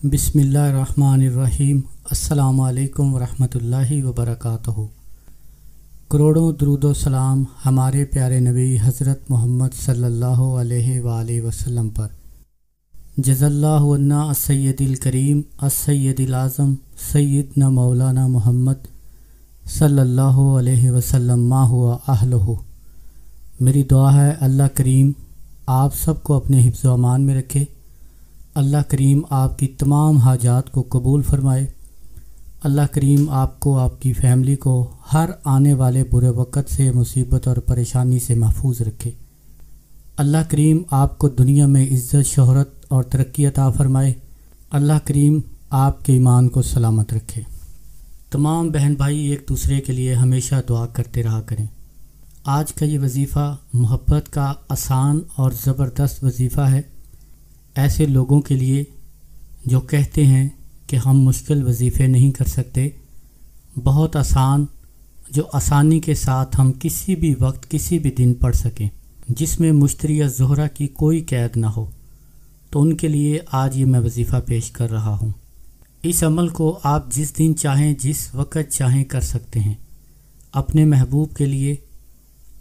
बिस्मिल्लाहिर्रहमानिर्रहीम। अस्सलामु अलैकुम वरहमतुल्लाहि वबरकातुहू। करोड़ों दरूद सलाम हमारे प्यारे नबी हज़रत मोहम्मद सल्लल्लाहु अलैहि वालैहि वसल्लम पर। जज़ल्लाहु अन्ना अस्सय्यदिल करीम अस्सय्यदिल आज़म सय्यदना मौलाना मोहम्मद सल्लल्लाहु अलैहि वसल्लम मा हुआ अहलुहु। मेरी दुआ है अल्लाह करीम आप सबको अपने हिफ्ज़ व अमान में रखे। अल्लाह करीम आपकी तमाम हाजात को कबूल फरमाए। अल्लाह करीम आपको, आपकी फ़ैमिली को हर आने वाले बुरे वक़्त से, मुसीबत और परेशानी से महफूज रखे। अल्लाह करीम आपको दुनिया में इज़्ज़त, शोहरत और तरक्की अता फ़रमाए। अल्लाह करीम आपके ईमान को सलामत रखे। तमाम बहन भाई एक दूसरे के लिए हमेशा दुआ करते रहा करें। आज का ये वजीफ़ा मोहब्बत का आसान और ज़बरदस्त वजीफ़ा है ऐसे लोगों के लिए जो कहते हैं कि हम मुश्किल वजीफ़े नहीं कर सकते। बहुत आसान, जो आसानी के साथ हम किसी भी वक्त किसी भी दिन पढ़ सकें, जिसमें मुश्तरी या ज़ोहरा की कोई कैद ना हो, तो उनके लिए आज ये मैं वजीफ़ा पेश कर रहा हूँ। इस अमल को आप जिस दिन चाहें, जिस वक़्त चाहें कर सकते हैं। अपने महबूब के लिए,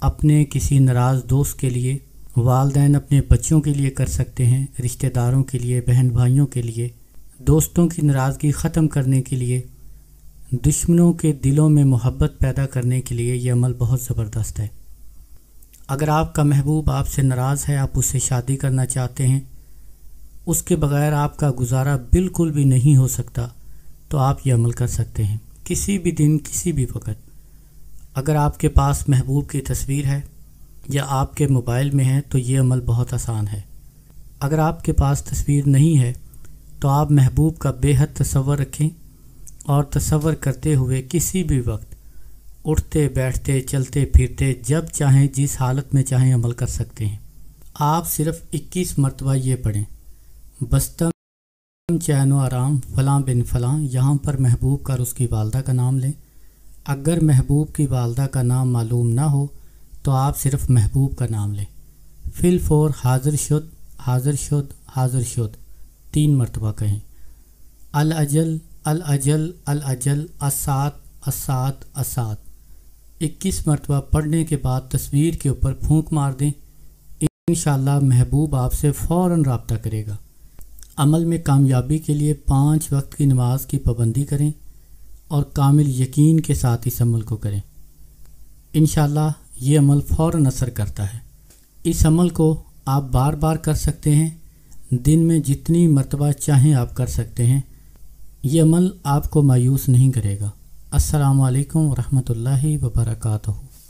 अपने किसी नाराज़ दोस्त के लिए, वालिदैन अपने बच्चों के लिए कर सकते हैं, रिश्तेदारों के लिए, बहन भाइयों के लिए, दोस्तों की नाराज़गी ख़त्म करने के लिए, दुश्मनों के दिलों में मोहब्बत पैदा करने के लिए ये अमल बहुत ज़बरदस्त है। अगर आपका महबूब आपसे नाराज़ है, आप उससे शादी करना चाहते हैं, उसके बग़ैर आपका गुजारा बिल्कुल भी नहीं हो सकता, तो आप ये अमल कर सकते हैं किसी भी दिन, किसी भी वक़्त। अगर आपके पास महबूब की तस्वीर है या आपके मोबाइल में है तो ये अमल बहुत आसान है। अगर आपके पास तस्वीर नहीं है तो आप महबूब का बेहद तसव्वुर रखें और तसव्वुर करते हुए किसी भी वक्त उठते बैठते चलते फिरते जब चाहें, जिस हालत में चाहें अमल कर सकते हैं। आप सिर्फ़ 21 मरतबा ये पढ़ें, बस्तम चैनो आराम फ़लाँ बिन फ़लाँ। यहाँ पर महबूब का और उसकी वालदा का नाम लें। अगर महबूब की वालदा का नाम मालूम ना हो तो आप सिर्फ़ महबूब का नाम लें। फिल फोर हाज़िर शुद हाज़िर शुद हाज़िर शुद 3 मरतबा कहें। अल अजल अल अजल अल अजल असात असात असात 21 मरतबा पढ़ने के बाद तस्वीर के ऊपर फूंक मार दें। इंशाअल्लाह महबूब आपसे फ़ौरन राब्ता करेगा। अमल में कामयाबी के लिए 5 वक्त की नमाज की पाबंदी करें और कामिल यकीन के साथ इस अमल को करें। इंशाअल्लाह ये अमल फ़ौरन असर करता है। इस अमल को आप बार बार कर सकते हैं, दिन में जितनी मरतबा चाहें आप कर सकते हैं। ये अमल आपको मायूस नहीं करेगा। अस्सलामु अलैकुम वरहमतुल्लाहि वबरकातुहू।